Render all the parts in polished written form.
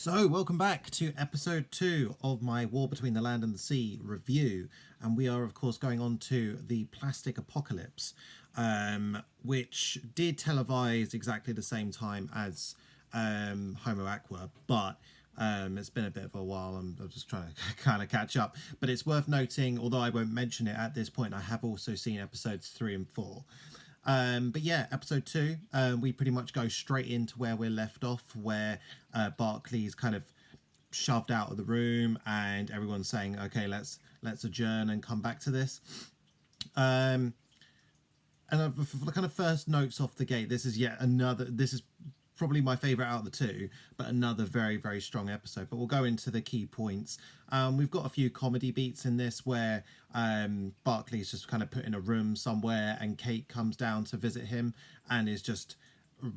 So, welcome back to episode 2 of my War Between the Land and the Sea review. And we are, of course, going on to the Plastic Apocalypse, which did televise exactly the same time as Homo Aqua, but it's been a bit of a while. I'm just trying to kind of catch up. But it's worth noting, although I won't mention it at this point, I have also seen episodes 3 and 4. But yeah, episode 2, we pretty much go straight into where we're left off, where Barclay's kind of shoved out of the room, and everyone's saying, "Okay, let's adjourn and come back to this." Um, and for the kind of first notes off the gate, this is yet another. This is probably my favorite out of the two, but another very, very strong episode. But we'll go into the key points. We've got a few comedy beats in this where Barclay's just kind of put in a room somewhere and Kate comes down to visit him and is just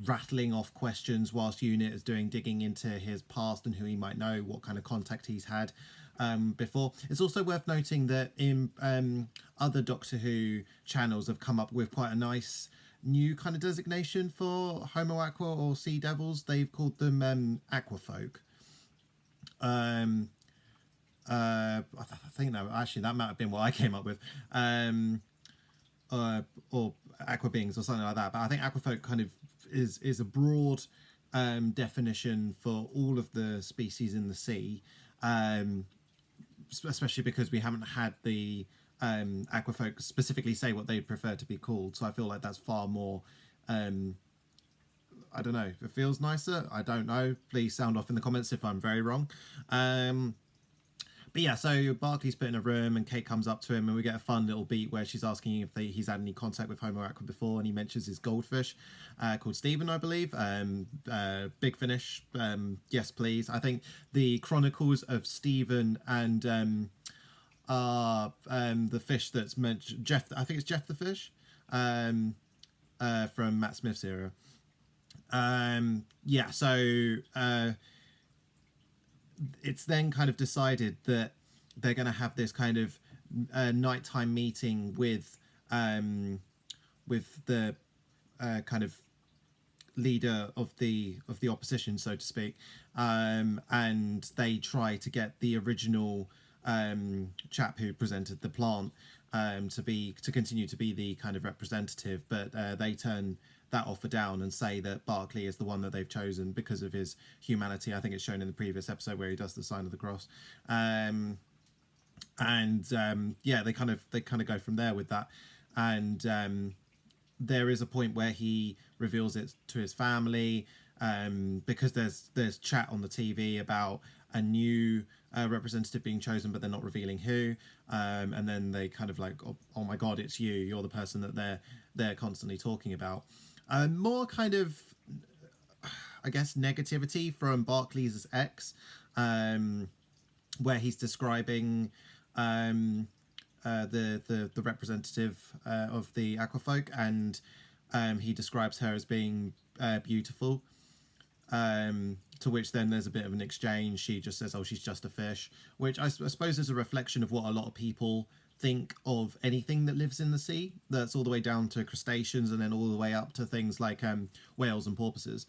rattling off questions whilst Unit is doing digging into his past and who he might know, what kind of contact he's had before. It's also worth noting that in other Doctor Who channels have come up with quite a nice new kind of designation for Homo Aqua or Sea Devils. They've called them Aqua Folk. I think that actually that might have been what I came up with, or aqua beings or something like that. But I think aquafolk kind of is a broad definition for all of the species in the sea, especially because we haven't had the aquafolk specifically say what they prefer to be called. So I feel like that's far more. I don't know. It feels nicer. I don't know. Please sound off in the comments if I'm very wrong. But yeah, so Barclay's put in a room and Kate comes up to him and we get a fun little beat where she's asking if he's had any contact with Homo Aqua before, and he mentions his goldfish called Stephen, I believe. Big Finish, yes please. I think the chronicles of Stephen and the fish that's mentioned, Jeff, I think it's Jeff the Fish, from Matt Smith's era. Yeah, so it's then kind of decided that they're going to have this kind of nighttime meeting with the kind of leader of the opposition, so to speak, and they try to get the original chap who presented the plant to continue to be the kind of representative, but they turn that offer down and say that Barclay is the one that they've chosen because of his humanity. I think it's shown in the previous episode where he does the sign of the cross, yeah, they kind of go from there with that, and there is a point where he reveals it to his family, because there's chat on the TV about a new representative being chosen, but they're not revealing who, and then they kind of like, oh my god, it's you, you're the person that they're constantly talking about. More kind of, I guess, negativity from Barclay's ex, where he's describing the representative of the Aquafolk, and he describes her as being beautiful. To which then there's a bit of an exchange. She just says, "Oh, she's just a fish," which I suppose is a reflection of what a lot of people think of anything that lives in the sea. That's all the way down to crustaceans, and then all the way up to things like whales and porpoises.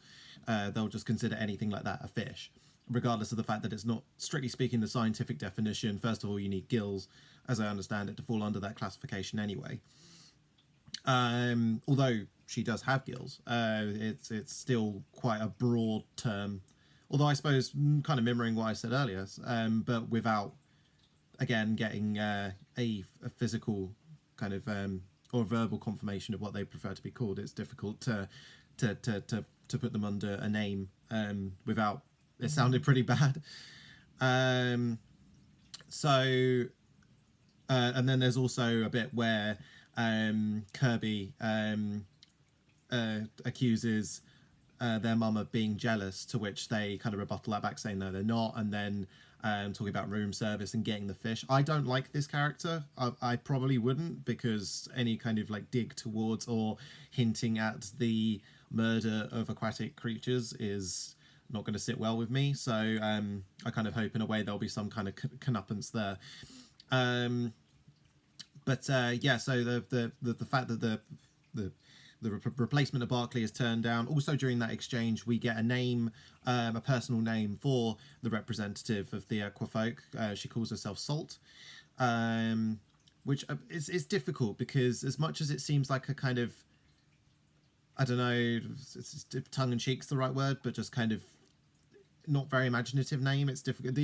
They'll just consider anything like that a fish, regardless of the fact that it's not, strictly speaking, the scientific definition. First of all, you need gills, as I understand it, to fall under that classification anyway. Although she does have gills, it's still quite a broad term. Although I suppose kind of mirroring what I said earlier, but without, again, getting a physical kind of or a verbal confirmation of what they prefer to be called. It's difficult to put them under a name without it sounding pretty bad. So and then there's also a bit where Kirby accuses their mum of being jealous, to which they kind of rebuttal that back, saying no, they're not, and then talking about room service and getting the fish. I don't like this character. I probably wouldn't, because any kind of like dig towards or hinting at the murder of aquatic creatures is not going to sit well with me. So I kind of hope in a way there'll be some kind of comeuppance there. But yeah, so the fact that the replacement of Barclay is turned down. Also, during that exchange, we get a name, a personal name for the representative of the Aqua Folk. She calls herself Salt, which is difficult because as much as it seems like a kind of, I don't know, if tongue in cheek's the right word, but just kind of not very imaginative name. It's difficult.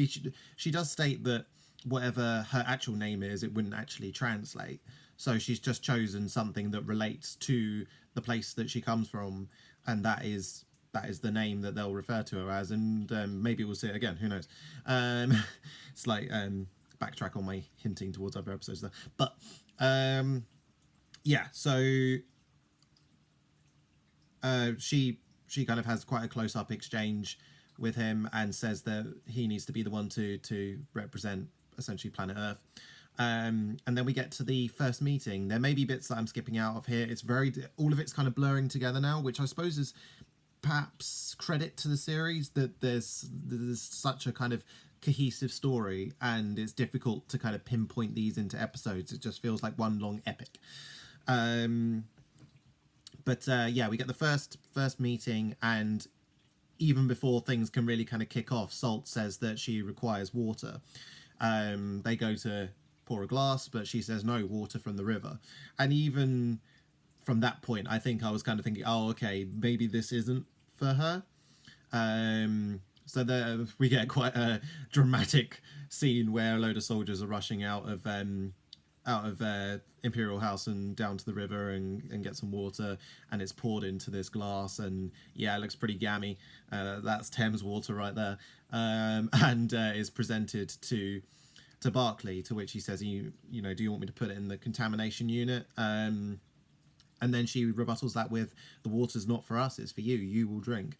She does state that whatever her actual name is, it wouldn't actually translate. So she's just chosen something that relates to the place that she comes from, and that is the name that they'll refer to her as. And maybe we'll see it again. Who knows? It's like backtrack on my hinting towards other episodes there. But yeah, so she kind of has quite a close up exchange with him and says that he needs to be the one to represent essentially planet Earth. And then we get to the first meeting. There may be bits that I'm skipping out of here. It's all of it's kind of blurring together now, which I suppose is perhaps credit to the series that there's such a kind of cohesive story, and it's difficult to kind of pinpoint these into episodes. It just feels like one long epic. But yeah, we get the first meeting, and even before things can really kind of kick off, Salt says that she requires water. They go to pour a glass, but she says no, water from the river. And even from that point, I think I was kind of thinking, oh, okay, maybe this isn't for her. So there we get quite a dramatic scene where a load of soldiers are rushing out of Imperial House and down to the river and get some water, and it's poured into this glass, and yeah, it looks pretty gammy. That's Thames water right there, and is presented to Barclay, to which he says, you know, do you want me to put it in the contamination unit? And then she rebuttals that with, the water's not for us, it's for you, you will drink.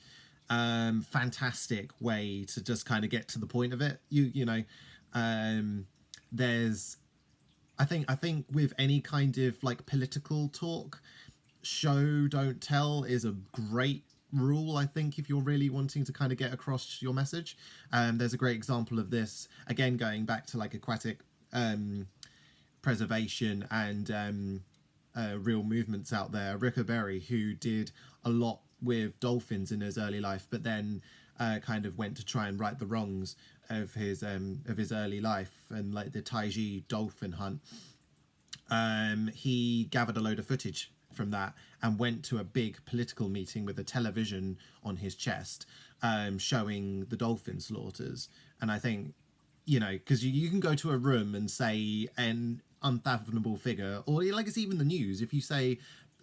Fantastic way to just kind of get to the point of it. You know, there's, I think with any kind of like political talk, show don't tell is a great rule. I think if you're really wanting to kind of get across your message, there's a great example of this, again going back to like aquatic preservation and real movements out there. Ricker Berry, who did a lot with dolphins in his early life, but then kind of went to try and right the wrongs of his early life and like the Taiji dolphin hunt. He gathered a load of footage from that and went to a big political meeting with a television on his chest, showing the dolphin slaughters. And I think, you know, because you can go to a room and say an unfathomable figure, or like it's even the news, if you say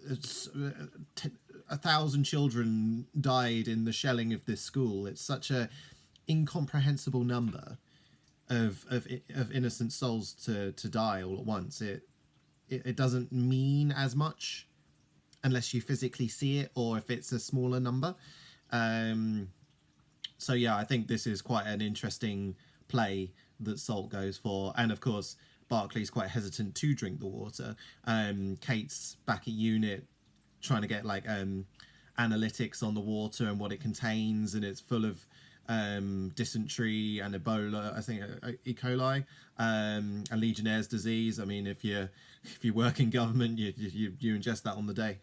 1,000 children died in the shelling of this school, it's such a incomprehensible number of innocent souls to die all at once. It doesn't mean as much unless you physically see it, or if it's a smaller number. So yeah, I think this is quite an interesting play that Salt goes for. And of course, Barclay's quite hesitant to drink the water. Kate's back at unit trying to get like analytics on the water and what it contains, and it's full of dysentery and Ebola, I think, E. coli, and Legionnaire's disease. I mean, if you work in government, you ingest that on the daily.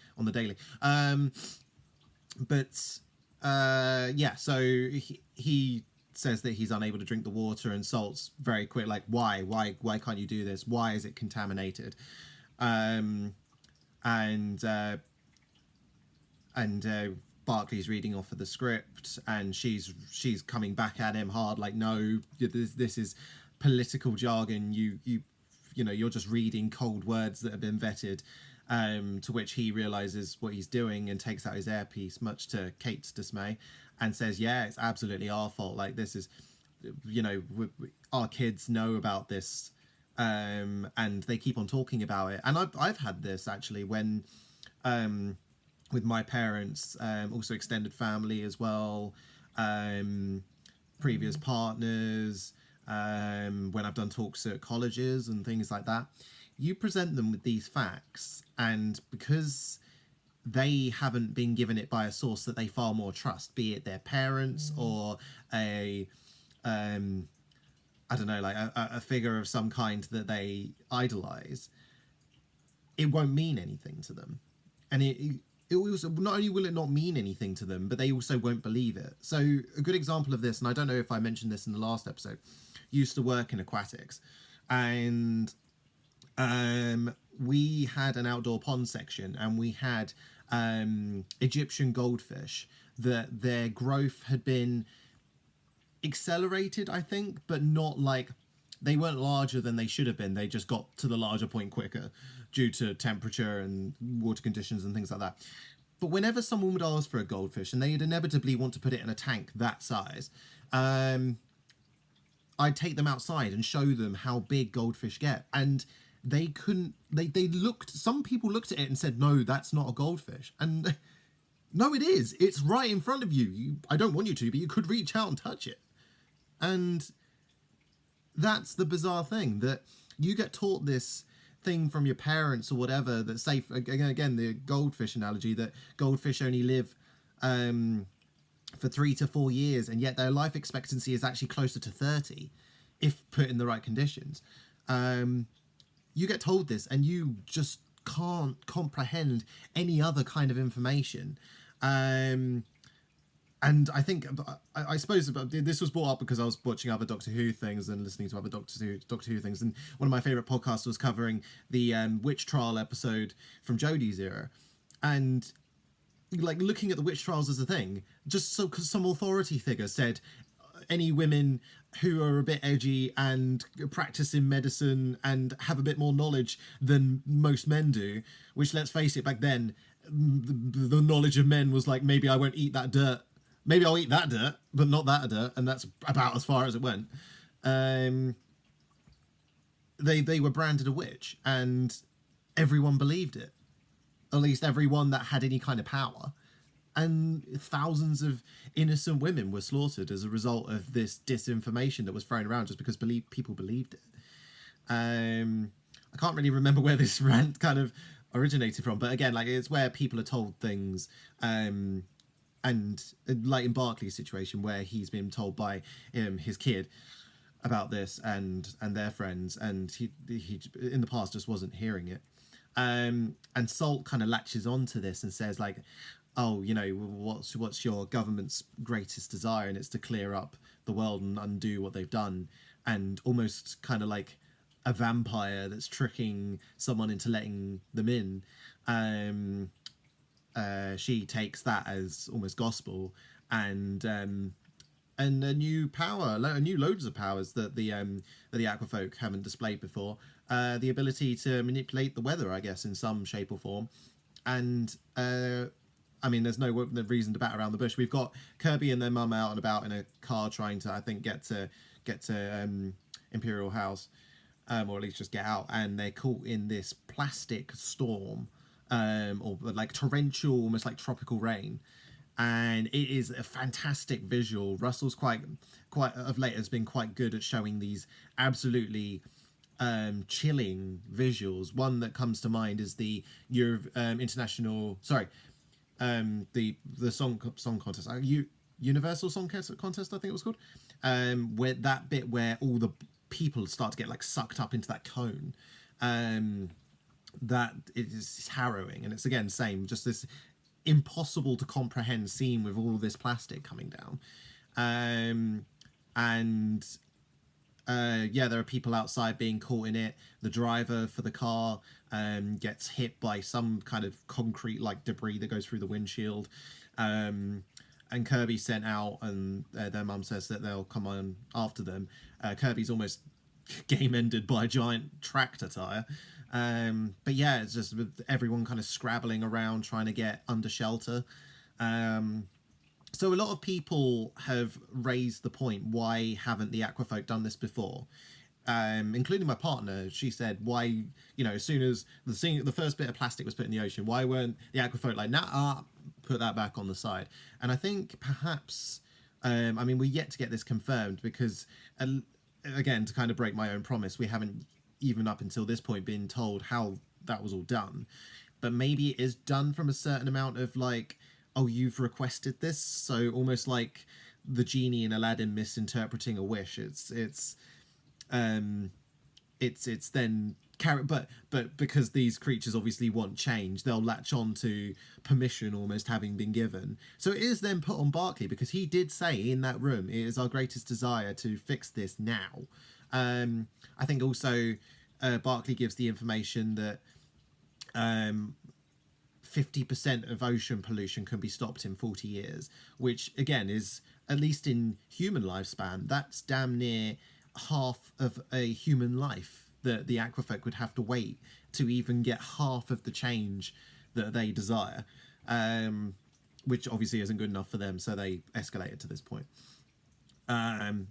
Yeah, so he says that he's unable to drink the water, and Salt's very quick, like, why can't you do this? Why is it contaminated? And Barclay's reading off of the script, and she's coming back at him hard, like, no, this is political jargon. You know, you're just reading cold words that have been vetted. To which he realizes what he's doing and takes out his earpiece, much to Kate's dismay, and says, yeah, it's absolutely our fault. Like, this is, you know, our kids know about this, and they keep on talking about it. And I've had this actually when with my parents, also extended family as well, previous partners, when I've done talks at colleges and things like that. You present them with these facts, and because they haven't been given it by a source that they far more trust, be it their parents or a I don't know, like a figure of some kind that they idolize, it won't mean anything to them. And it also, not only will it not mean anything to them, but they also won't believe it. So a good example of this, and I don't know if I mentioned this in the last episode, used to work in aquatics, and we had an outdoor pond section, and we had Egyptian goldfish that their growth had been accelerated, I think, but not like they weren't larger than they should have been. They just got to the larger point quicker due to temperature and water conditions and things like that. But whenever someone would ask for a goldfish and they'd inevitably want to put it in a tank that size, I'd take them outside and show them how big goldfish get. And they couldn't, they looked, some people looked at it and said, no, that's not a goldfish. And no, it is. It's right in front of you. I don't want you to, but you could reach out and touch it. And that's the bizarre thing, that you get taught this thing from your parents or whatever, that say, again, the goldfish analogy, that goldfish only live for 3 to 4 years, and yet their life expectancy is actually closer to 30 if put in the right conditions. You get told this and you just can't comprehend any other kind of information. And I think, I suppose this was brought up because I was watching other Doctor Who things and listening to other Doctor Who things. And one of my favourite podcasts was covering the witch trial episode from Jodie's era. And like looking at the witch trials as a thing, just so because some authority figure said any women who are a bit edgy and practice in medicine and have a bit more knowledge than most men do, which, let's face it, back then, the knowledge of men was like, maybe I won't eat that dirt. Maybe I'll eat that dirt, but not that dirt. And that's about as far as it went. They were branded a witch, and everyone believed it. At least everyone that had any kind of power. And thousands of innocent women were slaughtered as a result of this disinformation that was thrown around just because people believed it. I can't really remember where this rant kind of originated from, but again, like, it's where people are told things, and like in Barclay's situation, where he's been told by his kid about this and their friends, and he in the past just wasn't hearing it. And Salt kind of latches onto this and says, like, oh, you know, what's your government's greatest desire? And it's to clear up the world and undo what they've done. And almost kind of like a vampire that's tricking someone into letting them in. She takes that as almost gospel, and a new power, a new loads of powers that the Aqua Folk haven't displayed before. The ability to manipulate the weather, I guess, in some shape or form. And I mean, there's no reason to bat around the bush. We've got Kirby and their mum out and about in a car trying to, I think, get to Imperial House, or at least just get out. And they're caught in this plastic storm, or like torrential, almost like tropical rain. And it is a fantastic visual. Russell's quite of late has been quite good at showing these absolutely chilling visuals. One that comes to mind is the international, sorry, the song contest, Universal Song Contest, I think it was called, where that bit where all the people start to get like sucked up into that cone. That is harrowing, and it's again same, just this impossible to comprehend scene with all this plastic coming down. Yeah, there are people outside being caught in it. The driver for the car gets hit by some kind of concrete like debris that goes through the windshield. And Kirby's sent out, and their mum says that they'll come on after them. Kirby's almost game ended by a giant tractor tire. But yeah, it's just with everyone kind of scrabbling around trying to get under shelter. So a lot of people have raised the point, why haven't the Aqua Folk done this before? Including my partner. She said, why, as soon as the first bit of plastic was put in the ocean, why weren't the Aqua Folk like, put that back on the side? And I think perhaps, we're yet to get this confirmed because, again, to kind of break my own promise, we haven't even up until this point been told how that was all done. But maybe it is done from a certain amount of like, oh, you've requested this, so almost like the genie in Aladdin misinterpreting a wish. It's then but because these creatures obviously want change, they'll latch on to permission almost having been given. So it is then put on Barclay, because he did say in that room, it is our greatest desire to fix this now. I think also Barclay gives the information that 50% of ocean pollution can be stopped in 40 years, which again is, at least in human lifespan, that's damn near half of a human life that the Aquafolk would have to wait to even get half of the change that they desire, which obviously isn't good enough for them, so they escalated to this point. And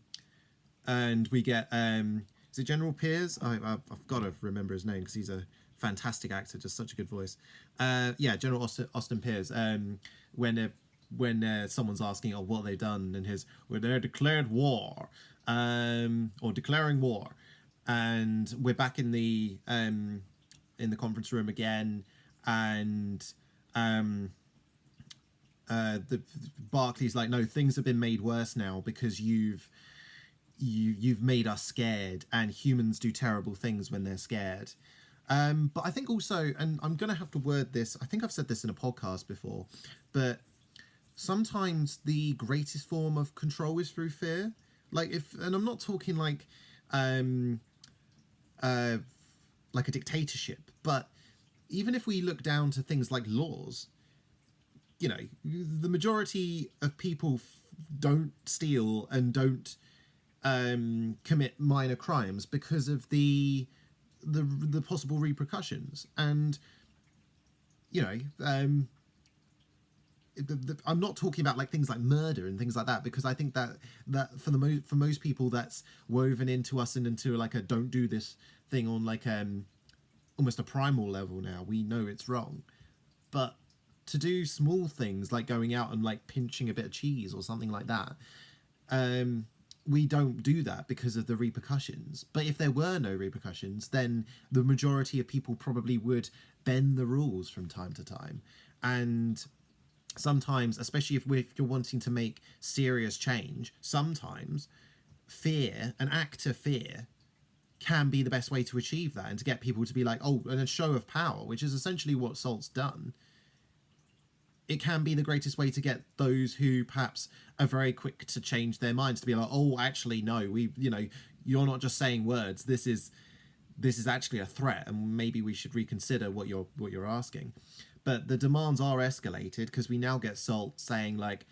we get is it General Piers? I've got to remember his name because he's a fantastic actor, just such a good voice. Yeah, General Austin Piers. When someone's asking, "Oh, what have they done?" and "Well, they declared war, or declaring war," and we're back in the conference room again, and the Barclay's like, "No, things have been made worse now because you've made us scared, and humans do terrible things when they're scared." But I think also, and I'm going to have to word this, I think I've said this in a podcast before, but sometimes the greatest form of control is through fear. And I'm not talking like a dictatorship, but even if we look down to things like laws, the majority of people don't steal and don't commit minor crimes because of the possible repercussions. And I'm not talking about like things like murder and things like that, because I think that for most people that's woven into us and into like a don't do this thing on like almost a primal level. Now we know it's wrong, but to do small things like going out and like pinching a bit of cheese or something like that, we don't do that because of the repercussions. But if there were no repercussions, then the majority of people probably would bend the rules from time to time. And sometimes, especially if you're wanting to make serious change, sometimes fear, an act of fear, can be the best way to achieve that and to get people to be like, oh, and a show of power, which is essentially what Salt's done. It can be the greatest way to get those who perhaps are very quick to change their minds to be like, oh, actually, no, you're not just saying words. This is actually a threat, and maybe we should reconsider what you're asking. But the demands are escalated because we now get Salt saying like,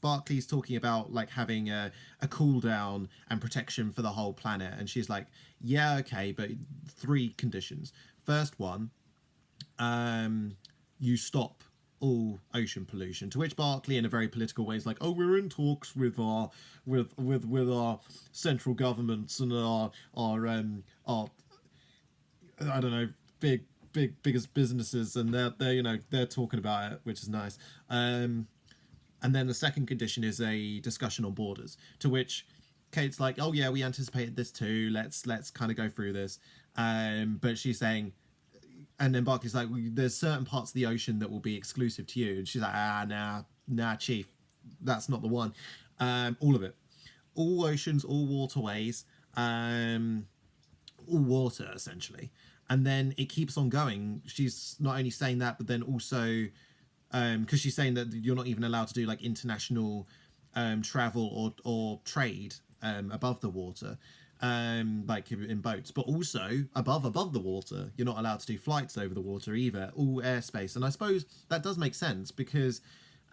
Barclay's talking about like having a cooldown and protection for the whole planet, and she's like, yeah, okay, but 3 conditions. First one, you stop all ocean pollution. To which Barclay, in a very political way, is like, oh, we're in talks with our central governments and our I don't know, biggest businesses, and they're talking about it, which is nice. And then the second condition is a discussion on borders, to which Kate's like, oh yeah, we anticipated this too, let's kind of go through this. But she's saying, and then Barclay's like, well, there's certain parts of the ocean that will be exclusive to you, and she's like, nah, chief, that's not the one. All of it, all oceans, all waterways, all water essentially. And then it keeps on going. She's not only saying that, but then also because she's saying that you're not even allowed to do like international travel or trade above the water, like in boats, but also above the water you're not allowed to do flights over the water either, all airspace. And I suppose that does make sense because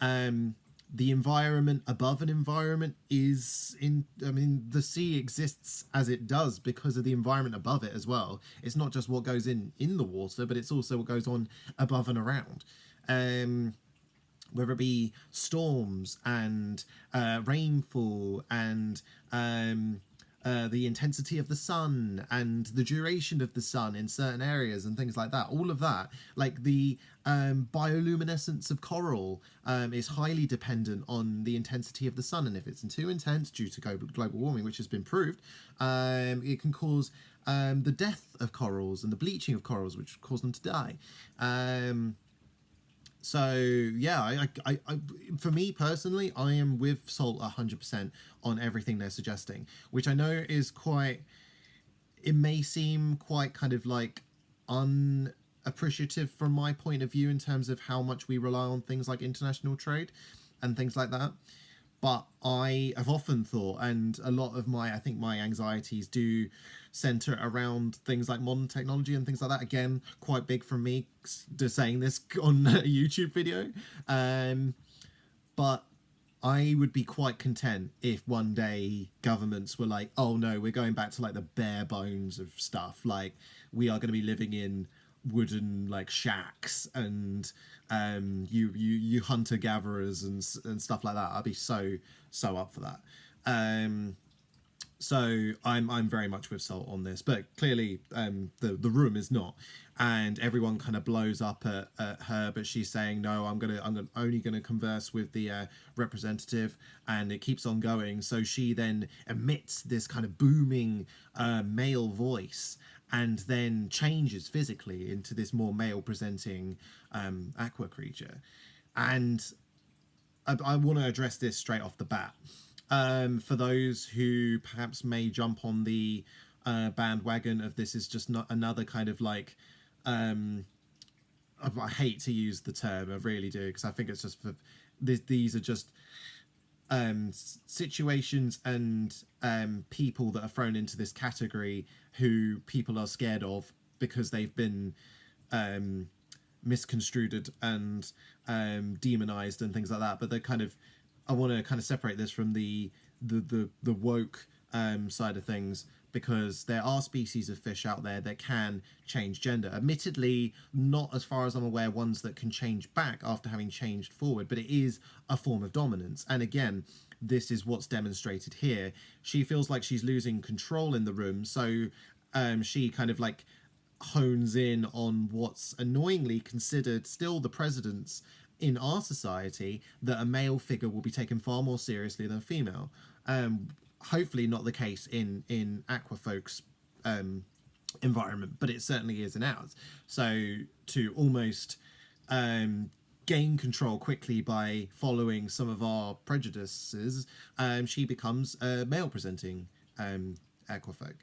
the environment above an environment the sea exists as it does because of the environment above it as well. It's not just what goes in the water, but it's also what goes on above and around. Whether it be storms and rainfall and the intensity of the sun and the duration of the sun in certain areas and things like that. All of that, like the bioluminescence of coral is highly dependent on the intensity of the sun. And if it's too intense due to global warming, which has been proved, it can cause the death of corals and the bleaching of corals, which cause them to die. So yeah, for me personally, I am with Salt 100% on everything they're suggesting, which I know is quite. It may seem quite kind of like unappreciative from my point of view in terms of how much we rely on things like international trade and things like that. But I have often thought, and a lot of I think my anxieties do center around things like modern technology and things like that. Again, quite big from me just saying this on a YouTube video. Um, but I would be quite content if one day governments were like, oh no, we're going back to like the bare bones of stuff. Like we are going to be living in wooden like shacks and you hunter gatherers and stuff like that. I'd be so up for that. Um, so I'm very much with Salt on this, but clearly the room is not, and everyone kind of blows up at her, but she's saying no, I'm only gonna converse with the representative, and it keeps on going. So she then emits this kind of booming male voice, and then changes physically into this more male presenting aqua creature, and I want to address this straight off the bat. For those who perhaps may jump on the bandwagon of this is just not another kind of like I hate to use the term, I really do, because I think it's just for these are just situations and people that are thrown into this category who people are scared of because they've been misconstrued and demonized and things like that. But they're kind of, I want to kind of separate this from the woke side of things, because there are species of fish out there that can change gender. Admittedly, not as far as I'm aware ones that can change back after having changed forward, but it is a form of dominance. And again, this is what's demonstrated here. She feels like she's losing control in the room, so she kind of like hones in on what's annoyingly considered still the precedence in our society, that a male figure will be taken far more seriously than a female. Hopefully not the case in aqua folks environment, but it certainly is in ours. So to almost gain control quickly by following some of our prejudices, she becomes a male presenting aqua folk.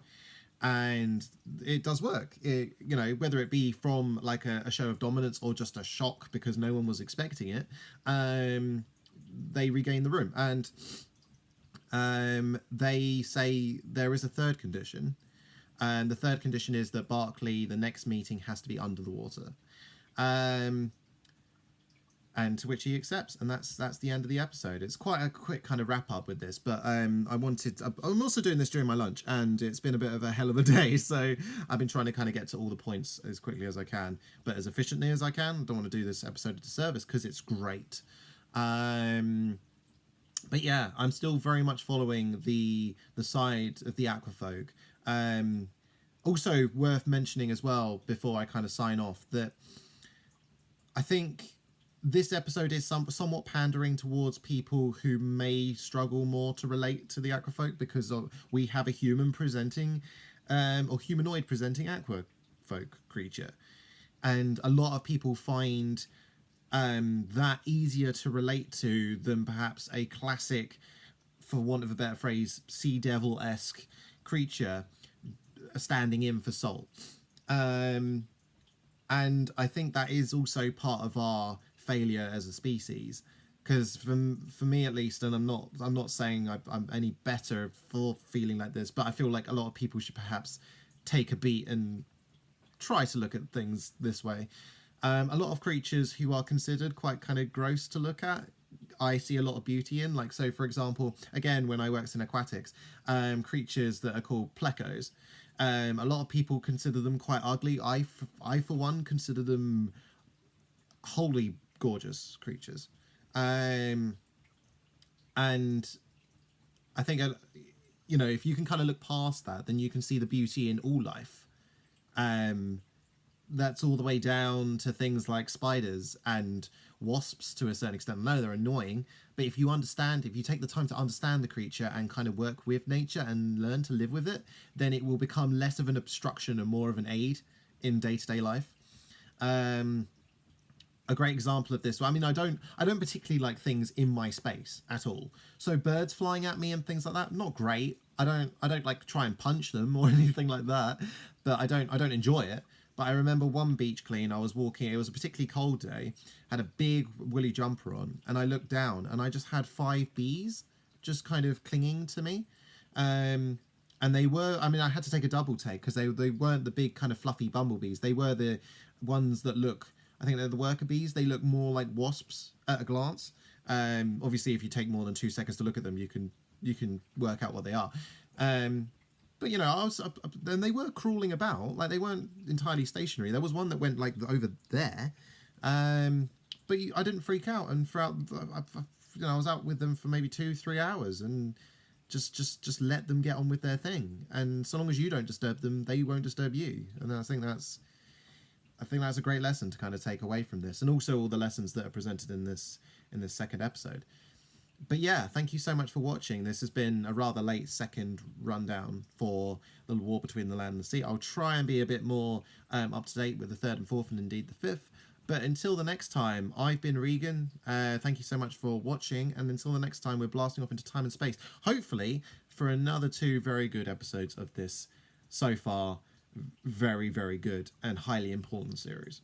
And it does work. You know, whether it be from like a show of dominance or just a shock because no one was expecting it, they regain the room. And they say there is a third condition, and the third condition is that Barclay, the next meeting, has to be under the water. And to which he accepts, and that's the end of the episode. It's quite a quick kind of wrap up with this, but I'm also doing this during my lunch, and it's been a bit of a hell of a day, so I've been trying to kind of get to all the points as quickly as I can, but as efficiently as I can. I don't want to do this episode a disservice because it's great. But yeah, I'm still very much following the side of the aquafolk. Also worth mentioning as well, before I kind of sign off, that I think this episode is somewhat pandering towards people who may struggle more to relate to the aquafolk, because we have a human presenting or humanoid presenting aquafolk creature, and a lot of people find that easier to relate to than perhaps a classic, for want of a better phrase, sea devil-esque creature standing in for Salt. And I think that is also part of our failure as a species, because for me at least, and I'm not saying I'm any better for feeling like this, but I feel like a lot of people should perhaps take a beat and try to look at things this way. A lot of creatures who are considered quite kind of gross to look at, I see a lot of beauty in. Like, so for example, again, when I worked in aquatics, creatures that are called plecos, a lot of people consider them quite ugly. I for one consider them wholly gorgeous creatures. And I think, you know, if you can kind of look past that, then you can see the beauty in all life. That's all the way down to things like spiders and wasps to a certain extent. No, they're annoying, but if you take the time to understand the creature and kind of work with nature and learn to live with it, then it will become less of an obstruction and more of an aid in day-to-day life. a great example of this. I mean, I don't particularly like things in my space at all. So birds flying at me and things like that, not great. I don't like try and punch them or anything like that, but I don't enjoy it. But I remember one beach clean, I was walking, it was a particularly cold day, had a big woolly jumper on, and I looked down and I just had 5 bees just kind of clinging to me. Um, and they were, I mean, I had to take a double take because they weren't the big kind of fluffy bumblebees. They were the ones that look, I think they're the worker bees. They look more like wasps at a glance. Obviously, if you take more than 2 seconds to look at them, you can work out what they are. Um, but I was and they were crawling about, like they weren't entirely stationary. There was one that went like over there, but I didn't freak out. And throughout, I was out with them for maybe 2-3 hours, and just let them get on with their thing. And so long as you don't disturb them, they won't disturb you. And I think that's a great lesson to kind of take away from this, and also all the lessons that are presented in this second episode. But yeah, thank you so much for watching. This has been a rather late second rundown for the war between the land and the sea. I'll try and be a bit more up to date with the third and fourth, and indeed the fifth. But until the next time, I've been Regan. Thank you so much for watching, and until the next time, we're blasting off into time and space, hopefully for another 2 very good episodes of this so far very, very good and highly important series.